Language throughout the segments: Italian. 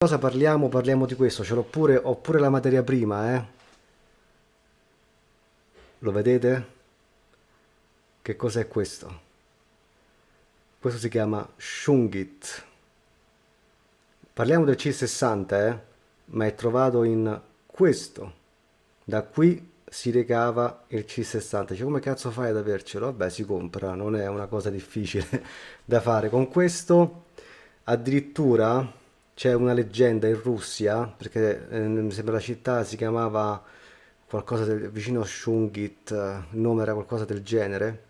Cosa parliamo? Parliamo di questo, ho pure la materia prima, eh? Lo vedete? Che cos'è questo? Questo si chiama Shungit. Parliamo del C-60, ma è trovato in questo. Da qui si ricava il C-60. Dice, come cazzo fai ad avercelo? Vabbè, si compra, non è una cosa difficile da fare. Con questo addirittura c'è una leggenda in Russia, perché mi sembra la città si chiamava vicino a Shungit, il nome era qualcosa del genere.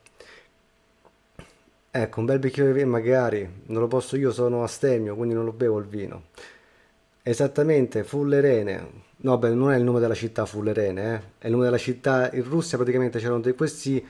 Ecco, un bel bicchiere di vino, magari, non lo posso io, sono astemio, quindi non lo bevo il vino. Esattamente, Fullerene. No, beh, non è il nome della città Fullerene, è il nome della città in Russia, praticamente c'erano questi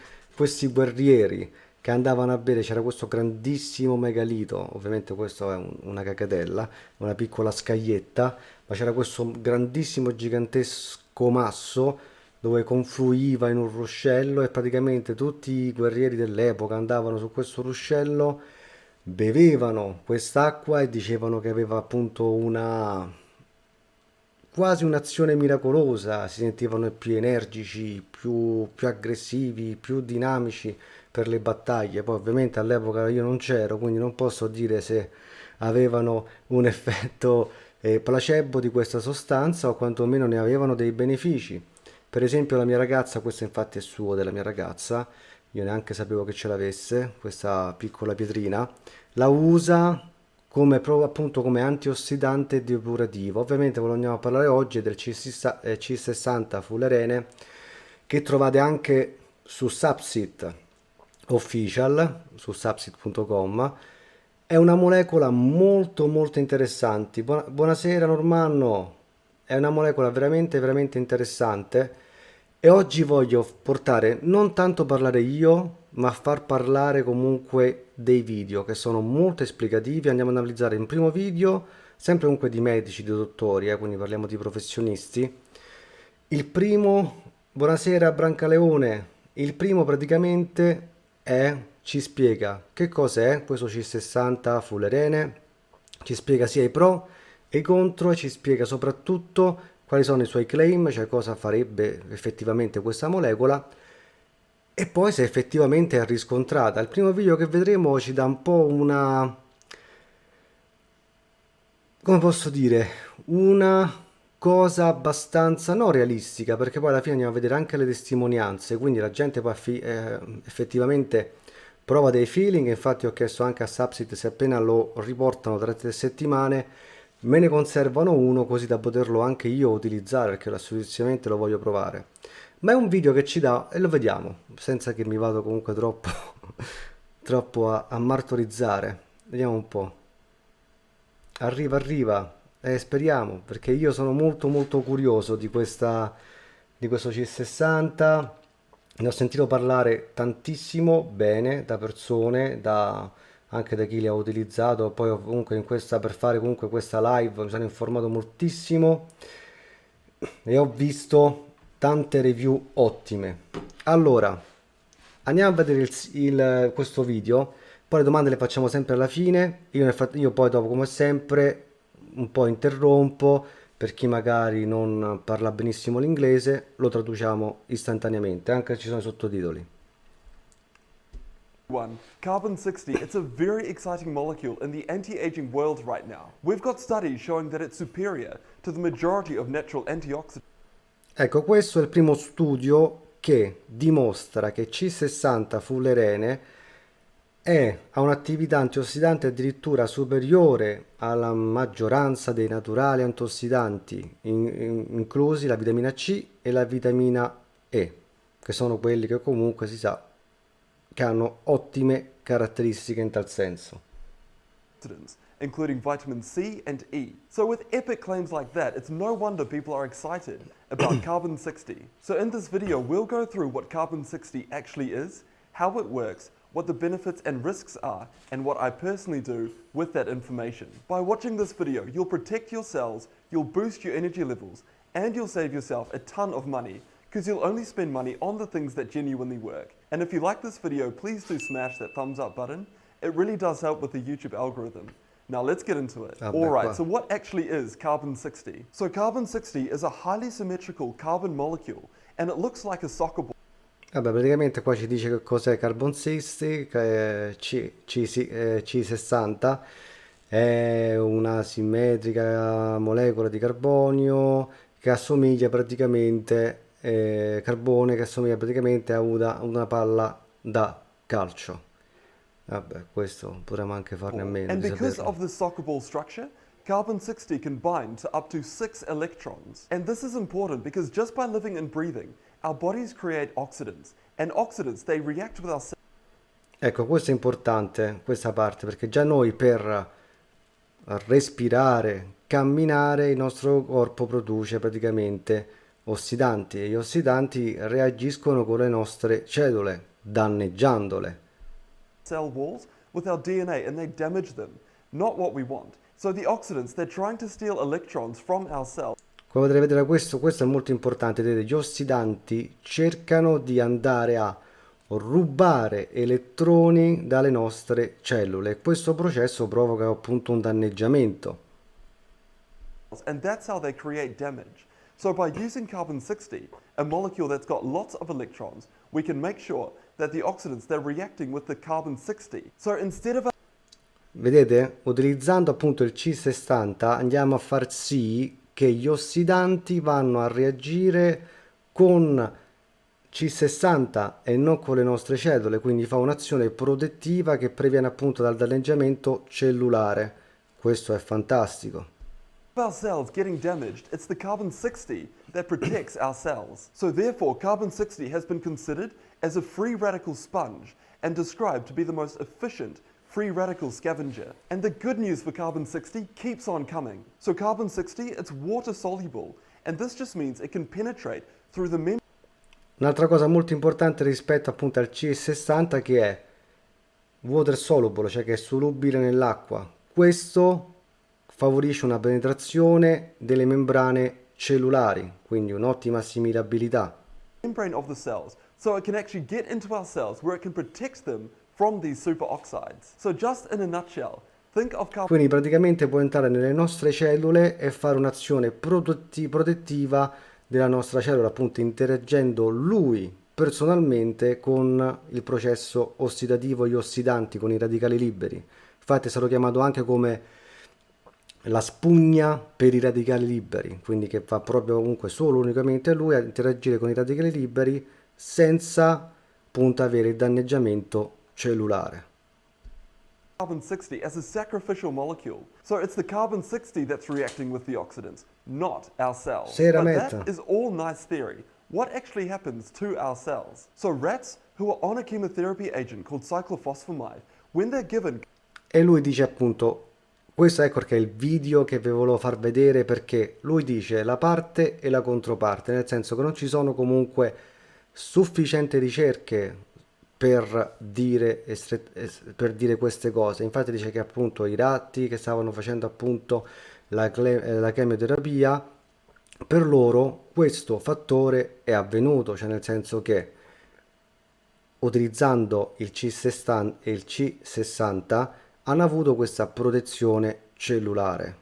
guerrieri che andavano a bere, c'era questo grandissimo megalito, ovviamente questo è una cacatella, una piccola scaglietta, ma c'era questo grandissimo, gigantesco masso dove confluiva in un ruscello e praticamente tutti i guerrieri dell'epoca andavano su questo ruscello, bevevano quest'acqua e dicevano che aveva appunto una quasi un'azione miracolosa, si sentivano più energici, più aggressivi, più dinamici per le battaglie. Poi ovviamente all'epoca io non c'ero, quindi non posso dire se avevano un effetto placebo di questa sostanza o quantomeno ne avevano dei benefici. Per esempio la mia ragazza, questo infatti è suo della mia ragazza, io neanche sapevo che ce l'avesse, questa piccola pietrina, la usa appunto come antiossidante e depurativo. Ovviamente vogliamo parlare oggi del C60 Fullerene che trovate anche su Subsit Official, su subsit.com. È una molecola molto molto interessante. Buonasera Normanno, è una molecola veramente veramente interessante e oggi voglio portare, non tanto parlare io, ma far parlare comunque dei video che sono molto esplicativi. Andiamo ad analizzare in primo video, sempre comunque di medici, di dottori, quindi parliamo di professionisti. Il primo, buonasera Brancaleone, il primo praticamente ci spiega che cos'è questo C60 Fullerene, ci spiega sia i pro e i contro e ci spiega soprattutto quali sono i suoi claim, cioè cosa farebbe effettivamente questa molecola e poi se effettivamente è riscontrata. Il primo video che vedremo ci dà un po' come posso dire, una cosa abbastanza non realistica, perché poi alla fine andiamo a vedere anche le testimonianze, quindi la gente poi effettivamente prova dei feeling. Infatti ho chiesto anche a Subsit se appena lo riportano tra 3 settimane me ne conservano uno così da poterlo anche io utilizzare, perché assolutamente lo voglio provare. Ma è un video che ci dà, e lo vediamo, senza che mi vado comunque troppo, troppo a martorizzare. Vediamo un po'. Arriva, arriva. Speriamo, perché io sono molto molto curioso di questo C60. Ne ho sentito parlare tantissimo bene da persone, anche da chi li ha utilizzato. Poi comunque per fare comunque questa live mi sono informato moltissimo e ho visto tante review ottime. Allora, andiamo a vedere questo video, poi le domande le facciamo sempre alla fine. Io poi dopo, come sempre, un po' interrompo per chi magari non parla benissimo l'inglese, lo traduciamo istantaneamente, anche se ci sono i sottotitoli. One, carbon 60, it's a very exciting molecule in the anti-aging world right now. We've got studies showing that it's superior to the majority of natural antioxidants. Ecco, questo è il primo studio che dimostra che C60 fullerene ha un'attività antiossidante addirittura superiore alla maggioranza dei naturali antiossidanti, inclusi la vitamina C e la vitamina E, che sono quelli che comunque si sa che hanno ottime caratteristiche in tal senso. Including vitamin C and E. So with epic claims like that, it's no wonder people are excited about carbon 60. So in this video, we'll go through what carbon 60 actually is, how it works, what the benefits and risks are, and what I personally do with that information. By watching this video, you'll protect your cells, you'll boost your energy levels, and you'll save yourself a ton of money, because you'll only spend money on the things that genuinely work. And if you like this video, please do smash that thumbs up button. It really does help with the YouTube algorithm. Now let's get into it. Vabbè, Alright, qua. so what actually is carbon 60? So carbon 60 is a highly symmetrical carbon molecule and it looks like a soccer ball. Vabbè, praticamente qua ci dice che cos'è Carbon 60, che è C60, è una simmetrica molecola di carbonio che assomiglia praticamente, carbone che assomiglia praticamente a una palla da calcio. Vabbè, questo potremmo anche farne a meno And di because saperlo. of this soccer ball structure, carbon 60 can bind to up to 6 electrons. And this is important because just by living and breathing, our bodies create oxidants. And oxidants, they react with our cells. Ecco, questo è importante, questa parte, perché già noi per respirare, camminare, il nostro corpo produce praticamente ossidanti e gli ossidanti reagiscono con le nostre cellule, danneggiandole. Cell walls with our DNA and they damage them, not what we want. So the oxidants, they're trying to steal electrons from our cells. Come potrete vedere questo è molto importante, vedete, gli ossidanti cercano di andare a rubare elettroni dalle nostre cellule e questo processo provoca appunto un danneggiamento. And that's how they create damage. So by using carbon 60, a molecule that's got lots of electrons, we can make sure that the oxidants, they're reacting with the carbon 60. So instead of Vedete, utilizzando appunto il C60 andiamo a far sì che gli ossidanti vanno a reagire con C60 e non con le nostre cellule, quindi fa un'azione protettiva che previene appunto dal danneggiamento cellulare. Questo è fantastico. our cells getting damaged, it's the carbon 60 that protects our cells. So therefore, carbon 60 has been considered as a free radical sponge and described to be the most efficient free radical scavenger. And the good news for carbon 60 keeps on coming. So carbon 60, it's water soluble, and this just means it can penetrate through the membrane. Un'altra cosa molto importante rispetto appunto al C60 che è water soluble, cioè che è solubile nell'acqua. Questo favorisce una penetrazione delle membrane cellulari, quindi un'ottima assimilabilità. Membrane of the cells, so it can actually get into our cells where it can protect them from these superoxides. So just in a nutshell, think of carbon Quindi praticamente può entrare nelle nostre cellule e fare un'azione protettiva della nostra cellula, appunto interagendo lui personalmente con il processo ossidativo, gli ossidanti, con i radicali liberi. Infatti è stato chiamato anche come la spugna per i radicali liberi, quindi che fa proprio comunque solo unicamente lui a interagire con i radicali liberi senza appunto avere il danneggiamento cellulare. carbon 60 as a sacrificial molecule. So it's the carbon 60 that's reacting with the oxidants, not our cells. Sera But metta. that is all nice theory. What actually happens to our cells? So rats who are on a chemotherapy agent called cyclophosphamide, when they're given E lui dice appunto, questo ecco che è il video che vi volevo far vedere perché lui dice la parte e la controparte, nel senso che non ci sono comunque sufficienti ricerche per dire, queste cose. Infatti dice che appunto i ratti che stavano facendo appunto la chemioterapia, per loro questo fattore è avvenuto, cioè nel senso che utilizzando il C60 e il C60 hanno avuto questa protezione cellulare.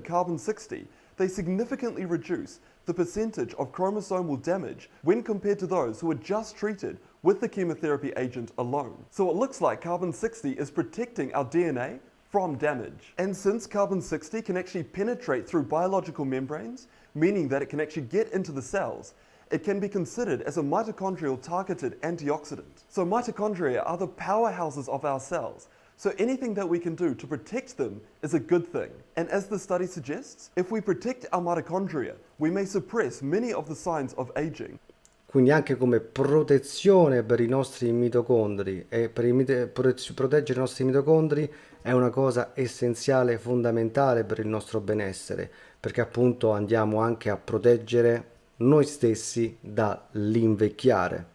carbon 60, they significantly reduce the percentage of chromosomal damage when compared to those who are just treated with the chemotherapy agent alone. So it looks like carbon 60 is protecting our DNA from damage. And since carbon 60 can actually penetrate through biological membranes, meaning that it can actually get into the cells, it can be considered as a mitochondrial targeted antioxidant. So mitochondria are the powerhouses of our cells. So anything that we can do to protect them is a good thing. And as the study suggests, if we protect our mitochondria, we may suppress many of the signs of aging. Quindi anche come protezione per i nostri mitocondri e per proteggere i nostri mitocondri è una cosa essenziale, fondamentale per il nostro benessere, perché appunto andiamo anche a proteggere noi stessi dall'invecchiare,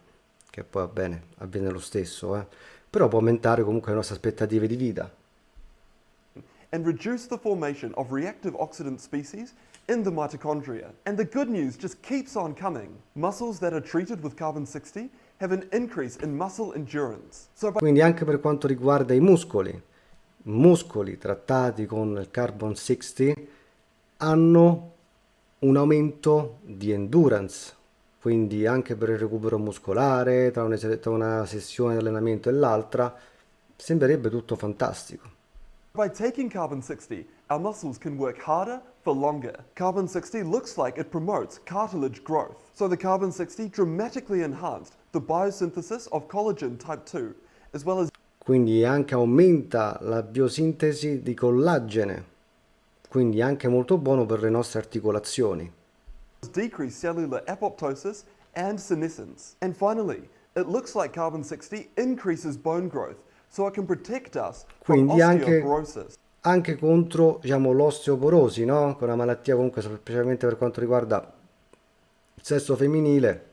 che poi va bene, avviene lo stesso, però può aumentare comunque le nostre aspettative di vita. And reduce the formation of reactive oxidant species in the mitochondria. And the good news just keeps on coming. Muscles that are treated with carbon 60 have an increase in muscle endurance. So by Quindi anche per quanto riguarda i muscoli muscoli trattati con il carbon 60 hanno un aumento di endurance, quindi anche per il recupero muscolare, tra una sessione di allenamento e l'altra, sembrerebbe tutto fantastico. By taking carbon 60, our muscles can work harder for longer. Carbon 60 looks like it promotes cartilage growth. So the carbon 60 dramatically enhanced the biosynthesis of collagen type 2, as well as Quindi anche aumenta la biosintesi di collagene, quindi anche molto buono per le nostre articolazioni. decrease cellular apoptosis and senescence. And finally, it looks like carbon 60 increases bone growth, so it can protect us from Quindi osteoporosis. anche contro, diciamo, l'osteoporosi, no? Che è una malattia comunque specialmente per quanto riguarda il sesso femminile,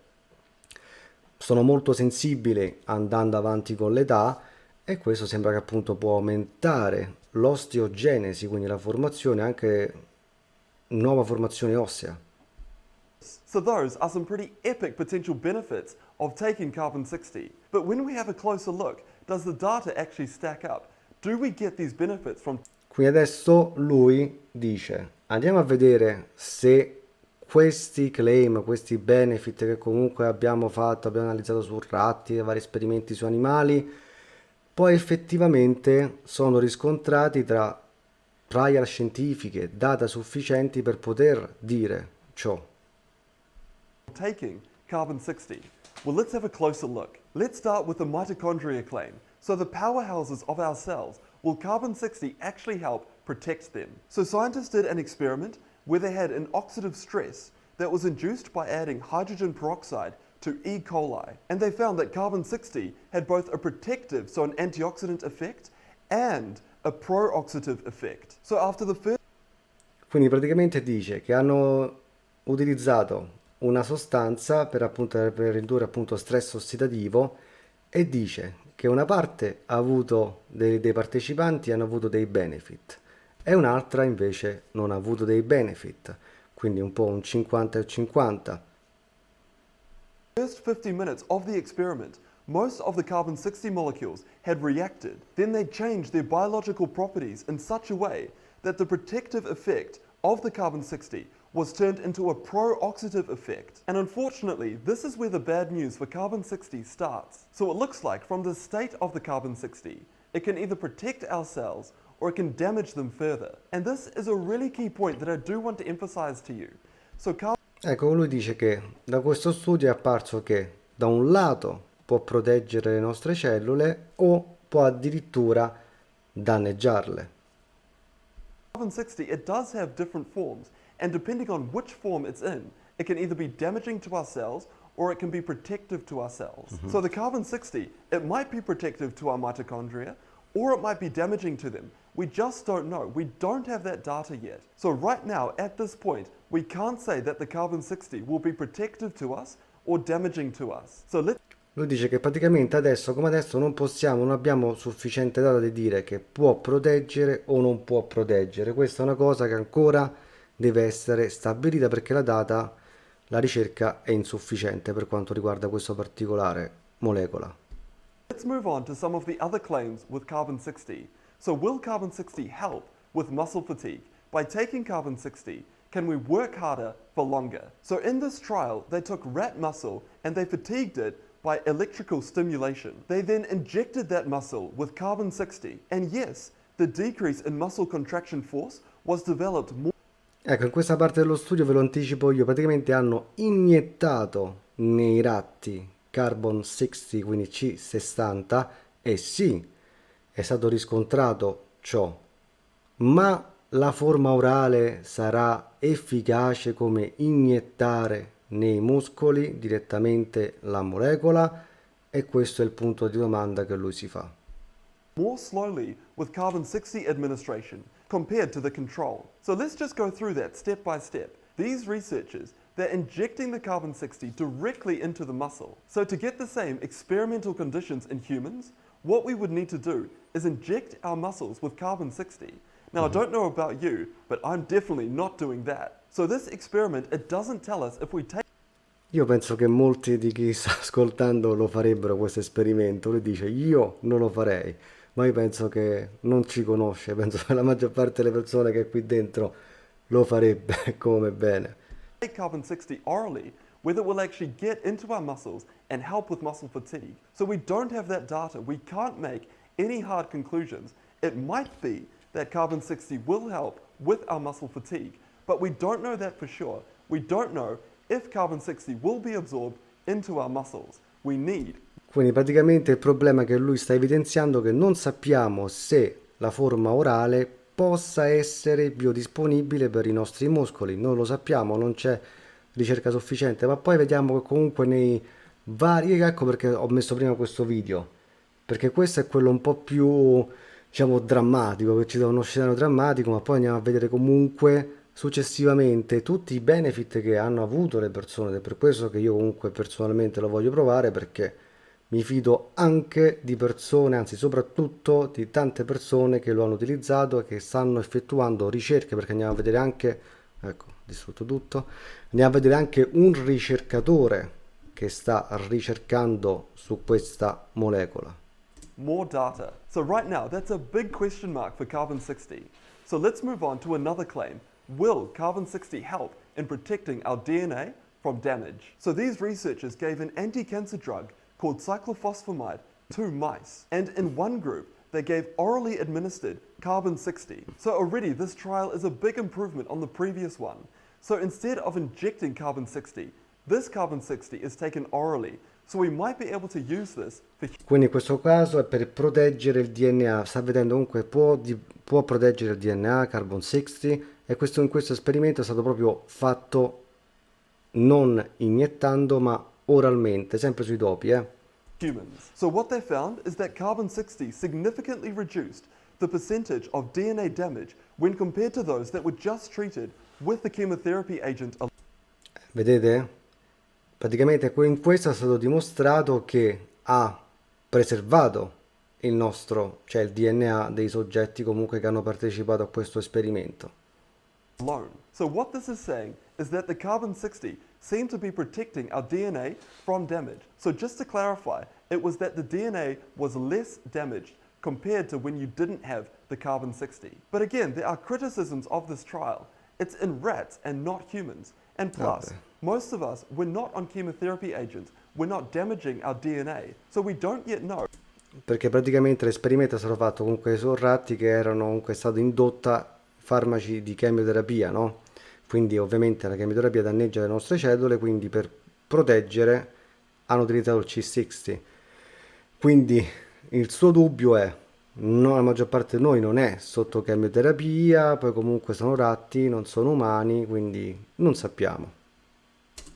sono molto sensibili andando avanti con l'età e questo sembra che appunto può aumentare l'osteogenesi, quindi la formazione, anche nuova formazione ossea. So those are some pretty epic potential benefits of taking carbon 60. But when we have a closer look, does the data actually stack up? Do we get these benefits from Quindi adesso lui dice, andiamo a vedere se questi claim, questi benefit che comunque abbiamo fatto, abbiamo analizzato su ratti e vari esperimenti su animali, poi effettivamente sono riscontrati tra trial scientifiche, data sufficienti per poter dire ciò. taking carbon 60? Well, let's have a closer look. Let's start with the Mitochondria Claim. So the powerhouses of our cells, will carbon 60 actually help protect them? So scientists did an experiment where they had an oxidative stress that was induced by adding hydrogen peroxide to E. coli. And they found that carbon 60 had both a protective, so an antioxidant effect, and a pro-oxidative effect. So after the first Quindi praticamente dice che hanno utilizzato una sostanza per ridurre appunto stress ossidativo e dice che una parte ha avuto dei partecipanti hanno avuto dei benefit e un'altra invece non ha avuto dei benefit, quindi un po' un 50 e 50. first 50 minutes of the experiment, most of the carbon 60 molecules had reacted. Then they changed their biological properties in such a way that the protective effect of the carbon 60 was turned into a pro-oxidative effect. And unfortunately, this is where the bad news for carbon 60 starts. So it looks like from the state of the carbon 60, it can either protect our cells or it can damage them further. And this is a really key point that I do want to emphasize to you. So Ecco, lui dice che da questo studio è apparso che da un lato può proteggere le nostre cellule o può addirittura danneggiarle. carbon 60, it does have different forms, and depending on which form it's in, it can either be damaging to our cells or it can be protective to our cells. So the carbon 60, it might be protective to our mitochondria or it might be damaging to them. We just don't know. We don't have that data yet. So right now, at this point, we can't say that the carbon 60 will be protective to us or damaging to us. So let's Lui dice che praticamente adesso, come adesso, non abbiamo sufficiente data di dire che può proteggere o non può proteggere. Questa è una cosa che ancora deve essere stabilita perché la ricerca è insufficiente per quanto riguarda questa particolare molecola. Let's move on to some of the other claims with carbon 60. So will carbon 60 help with muscle fatigue? By taking carbon 60, can we work harder for longer? So in this trial, they took rat muscle and they fatigued it by electrical stimulation. They then injected that muscle with carbon 60. And yes, the decrease in muscle contraction force was developed more. Ecco, in questa parte dello studio ve lo anticipo io, praticamente hanno iniettato nei ratti carbon 60, quindi C-60, e sì, è stato riscontrato ciò, ma la forma orale sarà efficace come iniettare nei muscoli direttamente la molecola? E questo è il punto di domanda che lui si fa. More slowly with carbon 60 administration compared to the control. So let's just go through that step by step. These researchers, they're injecting the carbon 60 directly into the muscle. So to get the same experimental conditions in humans, what we would need to do is inject our muscles with carbon 60. Now, I don't know about you, but I'm definitely not doing that. So this experiment, it doesn't tell us if we take Io penso che molti di chi sta ascoltando lo farebbero questo esperimento. Lui dice io non lo farei. ma io penso che non ci conosce, penso che la maggior parte delle persone che è qui dentro lo farebbe come bene. Take carbon 60 orally, whether it will actually get into our muscles and help with muscle fatigue. So we don't have that data. We can't make any hard conclusions. It might be that carbon 60 will help with our muscle fatigue, but we don't know that for sure. We don't know if carbon 60 will be absorbed into our muscles. We need. Quindi praticamente il problema è che lui sta evidenziando che non sappiamo se la forma orale possa essere biodisponibile per i nostri muscoli, non lo sappiamo, non c'è ricerca sufficiente, ma poi vediamo che comunque nei vari, ecco perché ho messo prima questo video, perché questo è quello un po' più, diciamo, drammatico, che ci dà uno scenario drammatico, ma poi andiamo a vedere comunque successivamente tutti i benefit che hanno avuto le persone, ed è per questo che io comunque personalmente lo voglio provare, perché mi fido anche di persone, anzi soprattutto di tante persone che lo hanno utilizzato e che stanno effettuando ricerche, perché andiamo a vedere anche, ecco, distrutto tutto, andiamo a vedere anche un ricercatore che sta ricercando su questa molecola. More data. So right now, that's a big question mark for carbon 60. So let's move on to another claim. Will carbon 60 help in protecting our DNA from damage? So these researchers gave an anti-cancer drug called cyclophosphamide to mice. And in one group, they gave orally administered carbon 60. So already this trial is a big improvement on the previous one. So instead of injecting carbon 60, this carbon 60 is taken orally. So we might be able to use this for. Quindi in questo caso è per proteggere il DNA, sta vedendo comunque può proteggere il DNA, carbon 60, e in questo esperimento è stato proprio fatto non iniettando ma oralmente, sempre sui topi, Humans. So what they found is that carbon 60 significantly reduced the percentage of DNA damage when compared to those that were just treated with the chemotherapy agent. Vedete? Praticamente in questo è stato dimostrato che ha preservato il nostro, cioè il DNA dei soggetti comunque che hanno partecipato a questo esperimento. Alone. So what this is saying is that the carbon 60 seemed to be protecting our DNA from damage. So just to clarify, it was that the DNA was less damaged compared to when you didn't have the carbon 60. But again, there are criticisms of this trial. It's in rats and not humans. And plus, Vabbè. most of us, we're not on chemotherapy agents. We're not damaging our DNA. So we don't yet know. Perché praticamente l'esperimento è stato fatto comunque su ratti che erano comunque stato indotta farmaci di chemioterapia, no? Quindi ovviamente la chemioterapia danneggia le nostre cellule, quindi per proteggere hanno utilizzato il C-60. Quindi il suo dubbio è, no, la maggior parte di noi non è sotto chemioterapia, poi comunque sono ratti, non sono umani, quindi non sappiamo.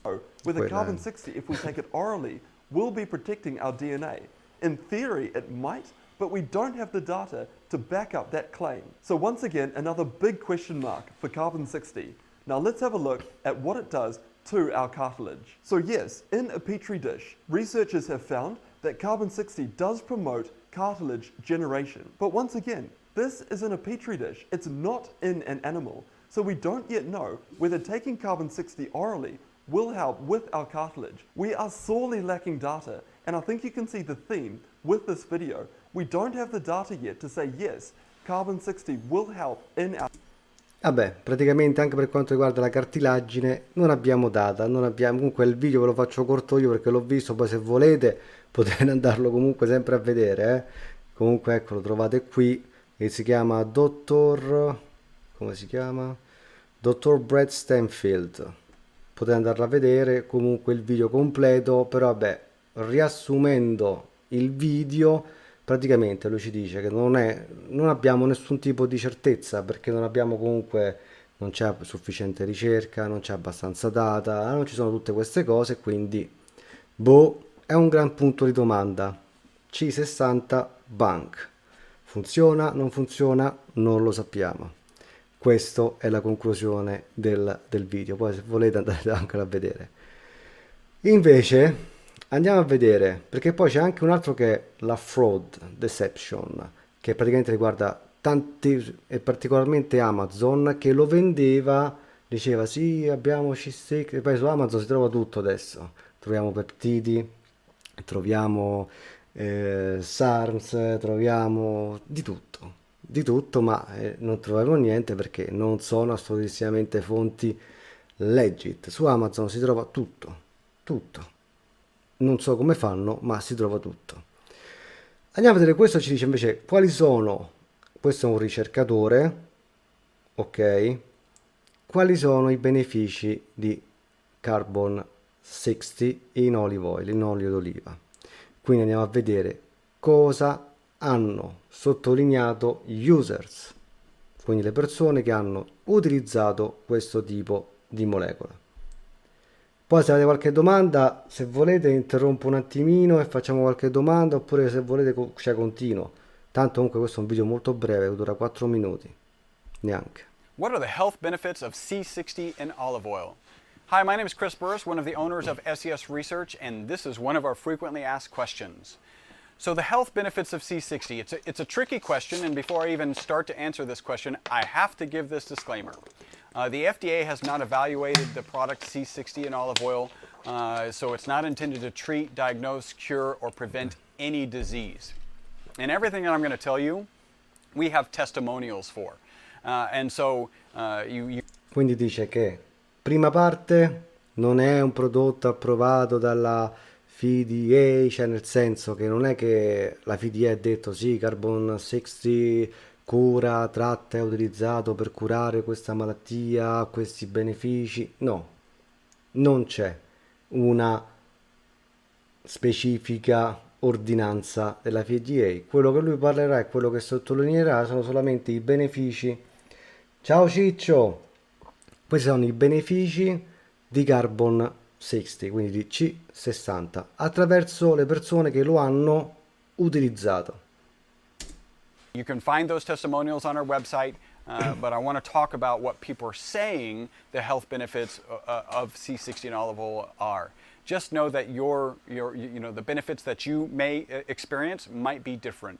With a Quella carbon è. 60, if we take it orally, will be protecting our DNA. In theory, it might, but we don't have the data to back up that claim. So once again, another big question mark for carbon 60. Now let's have a look at what it does to our cartilage. So yes, in a petri dish, researchers have found that carbon 60 does promote cartilage generation. But once again, this is in a petri dish. It's not in an animal. So we don't yet know whether taking carbon 60 orally will help with our cartilage. We are sorely lacking data, and I think you can see the theme with this video. We don't have the data yet to say yes, carbon 60 will help in our. Vabbè, praticamente anche per quanto riguarda la cartilagine non abbiamo data, non abbiamo, comunque il video ve lo faccio corto io perché l'ho visto, poi se volete potete andarlo comunque sempre a vedere, Comunque ecco, lo trovate qui, che si chiama come si chiama? Dottor Brett Stanfield. Potete andarlo a vedere, comunque il video completo, però vabbè, riassumendo il video, praticamente lui ci dice che non abbiamo nessun tipo di certezza, perché non abbiamo comunque, non c'è sufficiente ricerca, non c'è abbastanza data, non ci sono tutte queste cose, quindi è un gran punto di domanda. C60 Bank. Funziona, non funziona, non lo sappiamo. Questa è la conclusione del video, poi se volete andate anche a vedere. Invece andiamo a vedere, perché poi c'è anche un altro che è la fraud deception, che praticamente riguarda tanti, e particolarmente Amazon, che lo vendeva, diceva sì abbiamo C6, e poi su Amazon si trova tutto adesso, troviamo peptidi, troviamo SARMS, troviamo di tutto, ma non troviamo niente perché non sono assolutamente fonti legit. Su Amazon si trova tutto, tutto. Non so come fanno, ma si trova tutto. Andiamo a vedere, questo ci dice invece quali sono, questo è un ricercatore, ok? Quali sono i benefici di carbon 60 in olive oil, in olio d'oliva. Quindi andiamo a vedere cosa hanno sottolineato gli users, quindi le persone che hanno utilizzato questo tipo di molecola. Poi se avete qualche domanda, se volete interrompo un attimino e facciamo qualche domanda, oppure se volete cioè continuo. Tanto comunque questo è un video molto breve, dura 4 minuti, neanche. What are the health benefits of C60 in olive oil? Hi, my name is Chris Burris, one of the owners of SES Research, and this is one of our frequently asked questions. So the health benefits of C60, it's a tricky question, and before I even start to answer this question, I have to give this disclaimer. The FDA has not evaluated the product C60 in olive oil, so it's not intended to treat, diagnose, cure, or prevent any disease. And everything that I'm going to tell you, we have testimonials for. And so you Quindi dice che prima parte non è un prodotto approvato dalla FDA, cioè nel senso che non è che la FDA ha detto sì, carbon 60 cura, tratta, è utilizzato per curare questa malattia, ha questi benefici. No, non c'è una specifica ordinanza della FDA. Quello che lui parlerà e quello che sottolineerà sono solamente i benefici. Ciao Ciccio! Questi sono i benefici di Carbon 60, quindi di C60, attraverso le persone che lo hanno utilizzato. You can find those testimonials on our website, but I want to talk about what people are saying the health benefits of C60 and olive oil are. Just know that the benefits that you may experience might be different.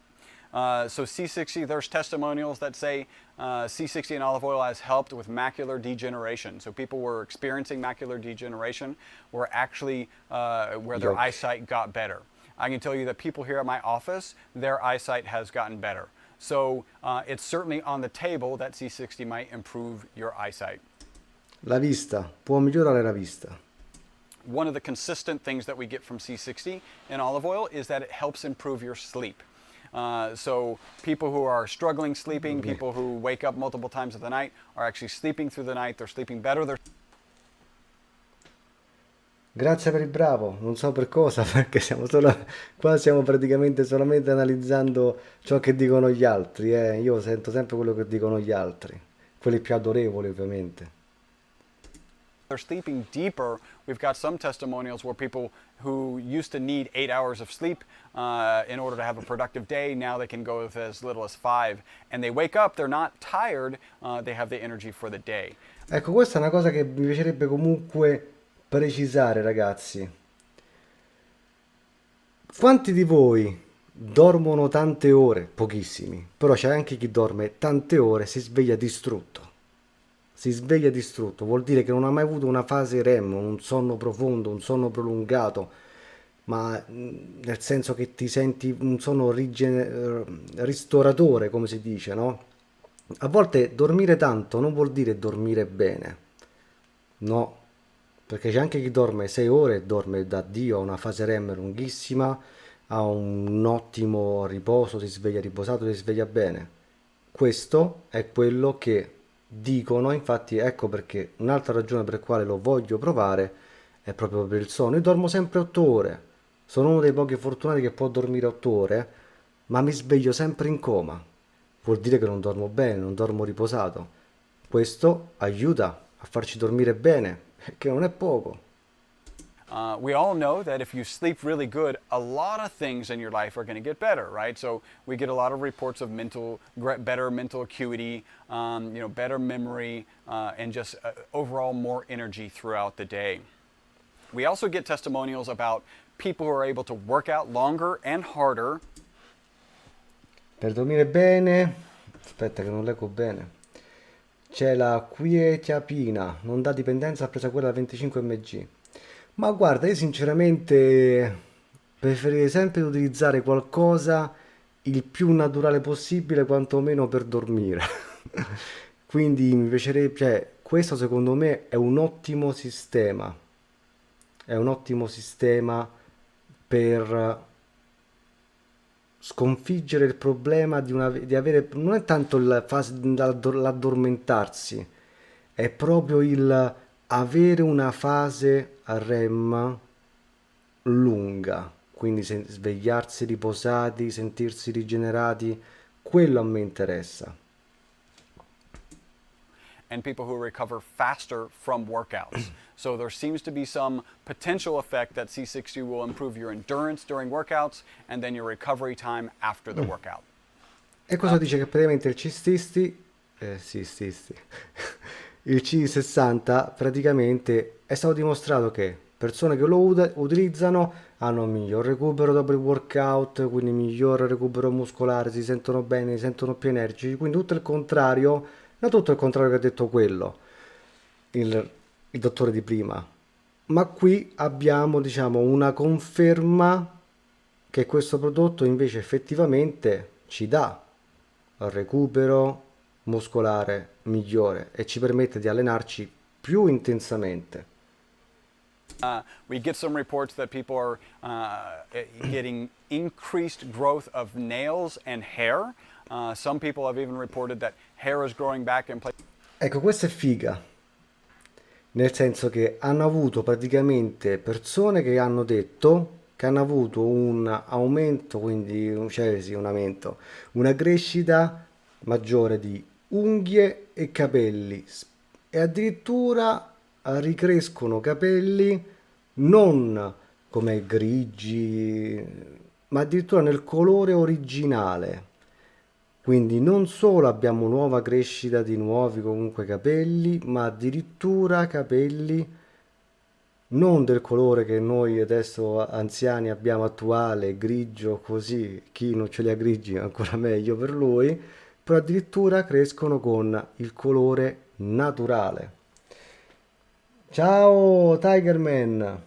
So C60, there's testimonials that say C60 and olive oil has helped with macular degeneration. So people were experiencing macular degeneration were actually where their eyesight got better. I can tell you that people here at my office, their eyesight has gotten better. So it's certainly on the table that C60 might improve your eyesight. La vista, può migliorare la vista. One of the consistent things that we get from C60 in olive oil is that it helps improve your sleep. So people who are struggling sleeping, people who wake up multiple times of the night, are actually sleeping through the night, they're sleeping better. Grazie per il bravo, non so per cosa, perché qua stiamo praticamente solamente analizzando ciò che dicono gli altri, eh. Io sento sempre quello che dicono gli altri, quelli più autorevoli ovviamente. They're sleeping deeper. We've got some testimonials where people who used to need 8 hours of sleep in order to have a productive day, now they can go with as little as 5. And they wake up, they're not tired, they have the energy for the day. Ecco, questa è una cosa che mi piacerebbe comunque precisare, ragazzi. Quanti di voi dormono tante ore? Pochissimi, però c'è anche chi dorme tante ore e si sveglia distrutto. Si sveglia distrutto, vuol dire che non ha mai avuto una fase REM, un sonno profondo, un sonno prolungato, ma nel senso che ti senti un sonno ristoratore, come si dice, no? A volte dormire tanto non vuol dire dormire bene, no, perché c'è anche chi dorme 6 ore e dorme da Dio, ha una fase REM lunghissima, ha un ottimo riposo, si sveglia riposato, si sveglia bene. Questo è quello che dicono, infatti ecco perché un'altra ragione per la quale lo voglio provare è proprio per il sonno. Io dormo sempre 8 ore, sono uno dei pochi fortunati che può dormire 8 ore, ma mi sveglio sempre in coma. Vuol dire che non dormo bene, non dormo riposato. Questo aiuta a farci dormire bene, che non è poco. We all know that if you sleep really good, a lot of things in your life are going to get better, right? So we get a lot of reports of better mental acuity, better memory, and just overall more energy throughout the day. We also get testimonials about people who are able to work out longer and harder. Per dormire bene, aspetta che non leggo bene. C'è la quietiapina, non dà dipendenza, ha presa quella da 25 mg. Ma guarda, io sinceramente preferirei sempre utilizzare qualcosa il più naturale possibile, quantomeno per dormire. Quindi mi piacerebbe, cioè, questo secondo me è un ottimo sistema. È un ottimo sistema per sconfiggere il problema di avere, non è tanto l'addormentarsi, è proprio il avere una fase a REM lunga, quindi svegliarsi riposati, sentirsi rigenerati, quello a me interessa. And people who recover faster from workouts. So there seems to be some potential effect that C60 will improve your endurance during workouts and then your recovery time after the workout. E cosa dice che praticamente il C-60, il C60 praticamente è stato dimostrato che persone che lo utilizzano hanno miglior recupero dopo il workout, quindi miglior recupero muscolare, si sentono bene, si sentono più energici, quindi tutto il contrario, non tutto il contrario che ha detto quello, il dottore di prima, ma qui abbiamo, diciamo, una conferma che questo prodotto invece effettivamente ci dà il recupero muscolare migliore e ci permette di allenarci più intensamente. We get some reports that people are getting increased growth of nails and hair. Some people have even reported that hair is growing back in place. Ecco, questa è figa, nel senso che hanno avuto praticamente persone che hanno detto che hanno avuto un aumento, quindi cioè, sì, un aumento, una crescita maggiore di unghie e capelli e addirittura ricrescono capelli non come grigi, ma addirittura nel colore originale. Quindi non solo abbiamo nuova crescita di nuovi comunque capelli, ma addirittura capelli non del colore che noi adesso anziani abbiamo attuale, grigio così, chi non ce li ha grigi è ancora meglio per lui, però addirittura crescono con il colore naturale. Ciao Tigerman!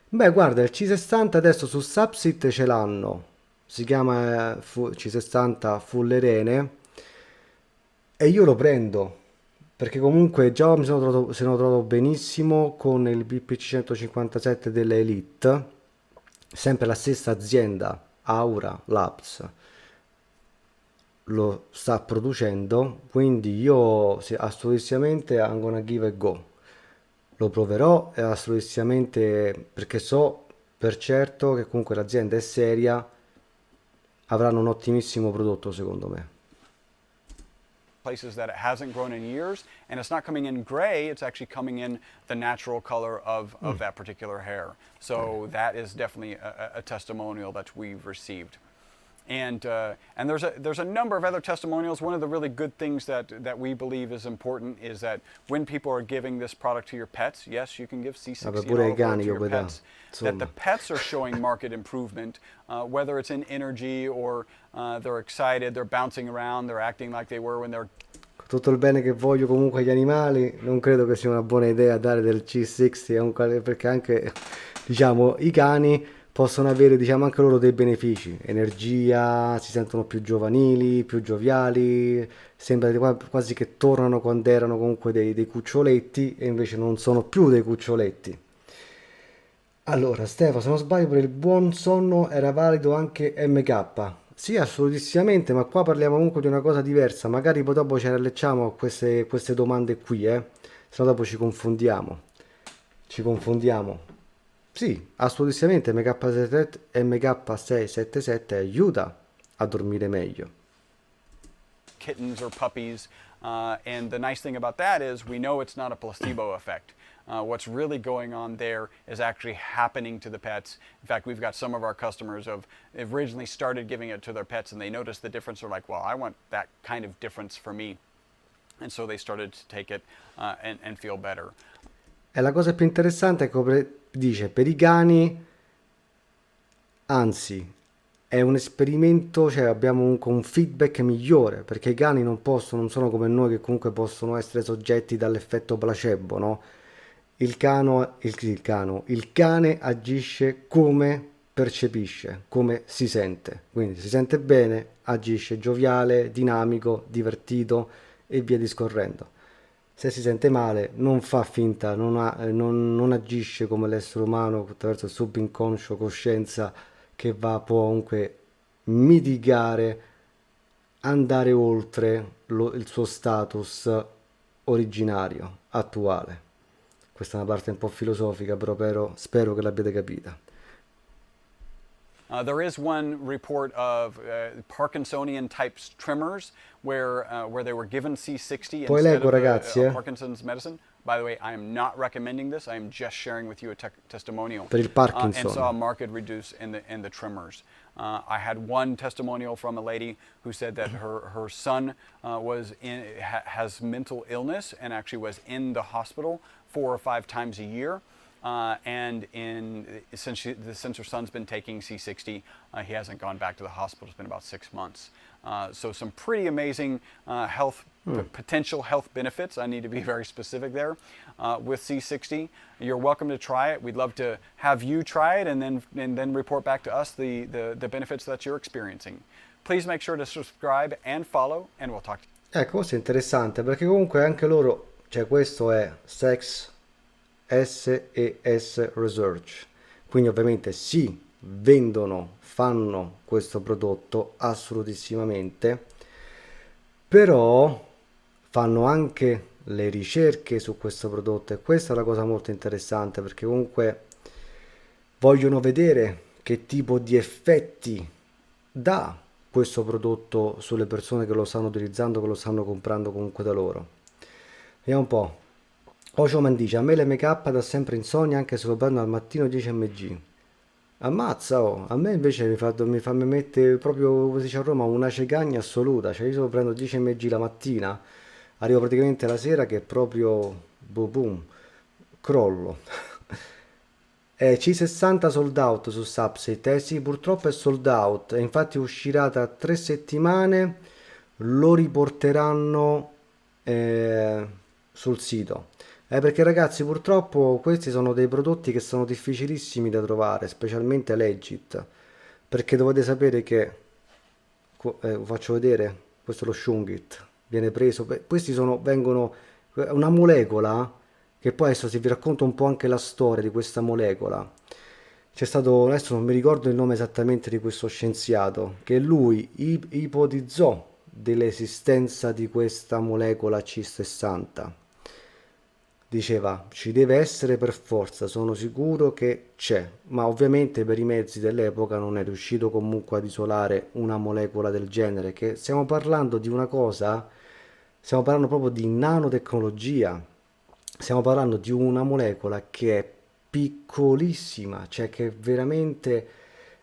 Beh, guarda, il C60 adesso su Subsit ce l'hanno, si chiama C60 FULLERENE e io lo prendo perché comunque già mi sono trovato benissimo con il BPC 157 delle Elite, sempre la stessa azienda, Aura Labs, lo sta producendo, quindi io assolutamente I'm gonna give a go. Lo proverò assolutamente perché so per certo che comunque l'azienda è seria, avranno un ottimissimo prodotto secondo me. Places that it hasn't grown in years, and it's not coming in gray, it's actually coming in the natural color of that particular hair. So that is definitely a testimonial that we've received. And there's a number of other testimonials. One of the really good things that we believe is important is that when people are giving this product to your pets, yes, you can give C60 Vabbè, and pure ai olive oil cani to io your poi da, pets, that insomma. the pets are showing market improvement, whether it's in energy or they're excited, they're bouncing around, they're acting like they were when they're Con tutto il bene che voglio comunque agli animali, non credo che sia una buona idea dare del C60 perché anche, diciamo, i cani possono avere, diciamo, anche loro dei benefici, energia, si sentono più giovanili, più gioviali, sembra quasi che tornano quando erano comunque dei cuccioletti e invece non sono più dei cuccioletti. Allora, Stefano, se non sbaglio, per il buon sonno era valido anche MK. Sì, assolutissimamente, ma qua parliamo comunque di una cosa diversa. Magari poi dopo ci rallacciamo a queste domande qui, se no dopo ci confondiamo. Ci confondiamo. Sì, assolutamente MK677 aiuta a dormire meglio. kittens or puppies. And the nice thing about that is we know it's not a placebo effect. What's really going on there is actually happening to the pets. In fact, we've got some of our customers have originally started giving it to their pets and they noticed the difference. They're like, well, I want that kind of difference for me. And so they started to take it and feel better. E la cosa più interessante è che dice per i cani, anzi, è un esperimento, cioè abbiamo un feedback migliore, perché i cani non sono come noi che comunque possono essere soggetti dall'effetto placebo, no? il cane agisce come percepisce, come si sente. Quindi si sente bene, agisce gioviale, dinamico, divertito e via discorrendo. Se si sente male, non fa finta, non agisce come l'essere umano attraverso il subinconscio, coscienza che va può comunque mitigare, andare oltre il suo status originario, attuale. Questa è una parte un po' filosofica, però spero che l'abbiate capita. There is one report of Parkinsonian type tremors where they were given C-60 Poi instead leggo, of ragazzi, Parkinson's medicine. By the way, I am not recommending this. I am just sharing with you a testimonial. per il And saw a Parkinson. marked reduce in the tremors. I had one testimonial from a lady who said that her son has mental illness and actually was in the hospital 4 or 5 times a year. Since her son's been taking C-60, he hasn't gone back to the hospital. It's been about 6 months. So some pretty amazing potential health benefits. I need to be very specific there with C-60. You're welcome to try it. We'd love to have you try it and then report back to us the benefits that you're experiencing. Please make sure to subscribe and follow, and we'll talk to you. Ecco, questo è interessante perché comunque anche loro, cioè questo è SES Research, quindi ovviamente sì, vendono, fanno questo prodotto assolutissimamente, però fanno anche le ricerche su questo prodotto e questa è la cosa molto interessante perché comunque vogliono vedere che tipo di effetti dà questo prodotto sulle persone che lo stanno utilizzando, che lo stanno comprando comunque da loro. Vediamo un po'. Ochoman dice, a me l'MK dà sempre insonnia anche se lo prendo al mattino 10 mg. Ammazza, oh. A me invece mi fa mettere proprio, come si dice a Roma, una cecagna assoluta. Cioè io se lo prendo 10 mg la mattina, arrivo praticamente la sera che è proprio, boom, boom, crollo. C60 sold out su Subset, sì purtroppo è sold out, infatti uscirà tra 3 settimane, lo riporteranno sul sito. Perché ragazzi purtroppo questi sono dei prodotti che sono difficilissimi da trovare, specialmente legit, perché dovete sapere che, faccio vedere, questo è lo Shungit, viene preso, vengono, una molecola, che poi adesso vi racconto un po' anche la storia di questa molecola. C'è stato, adesso non mi ricordo il nome esattamente di questo scienziato, che lui ipotizzò dell'esistenza di questa molecola C60. Diceva, ci deve essere per forza, sono sicuro che c'è, ma ovviamente per i mezzi dell'epoca non è riuscito comunque ad isolare una molecola del genere, che stiamo parlando di una cosa, stiamo parlando proprio di nanotecnologia, stiamo parlando di una molecola che è piccolissima, cioè che veramente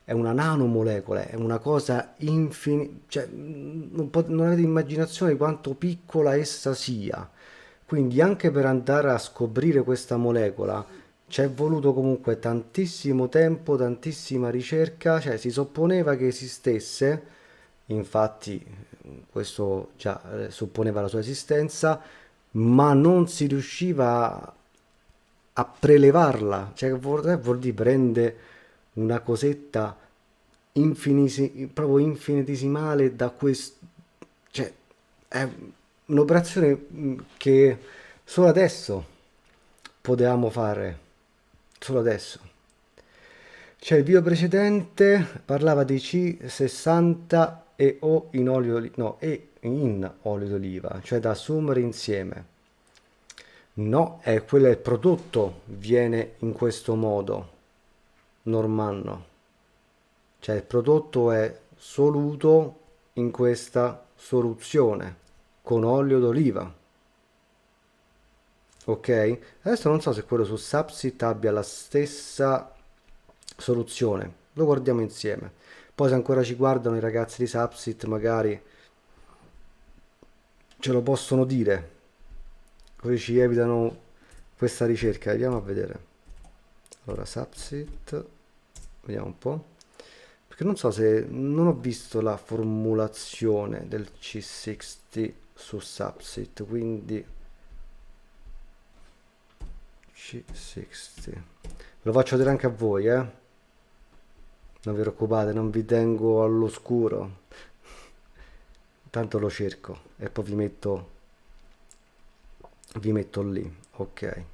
è una nanomolecola, è una cosa infinita, cioè non avete immaginazione di quanto piccola essa sia. Quindi anche per andare a scoprire questa molecola ci è voluto comunque tantissimo tempo, tantissima ricerca, cioè si supponeva che esistesse, infatti questo già supponeva la sua esistenza, ma non si riusciva a prelevarla, cioè vuol dire prende una cosetta proprio infinitesimale da questo, cioè è un'operazione che solo adesso potevamo fare, solo adesso. Cioè il video precedente parlava di C60 e o in olio no, e in olio d'oliva, cioè da assumere insieme. No, è quello il prodotto viene in questo modo, normanno. Cioè il prodotto è soluto in questa soluzione con olio d'oliva. Ok? Adesso non so se quello su Subsit abbia la stessa soluzione. Lo guardiamo insieme. Poi se ancora ci guardano i ragazzi di Subsit magari ce lo possono dire. Così ci evitano questa ricerca. Andiamo a vedere. Allora Subsit, vediamo un po'. Perché non so se non ho visto la formulazione del C60 su Subsit, quindi C-60. Ve lo faccio vedere anche a voi, non vi preoccupate, non vi tengo all'oscuro. Tanto lo cerco e poi vi metto lì, ok.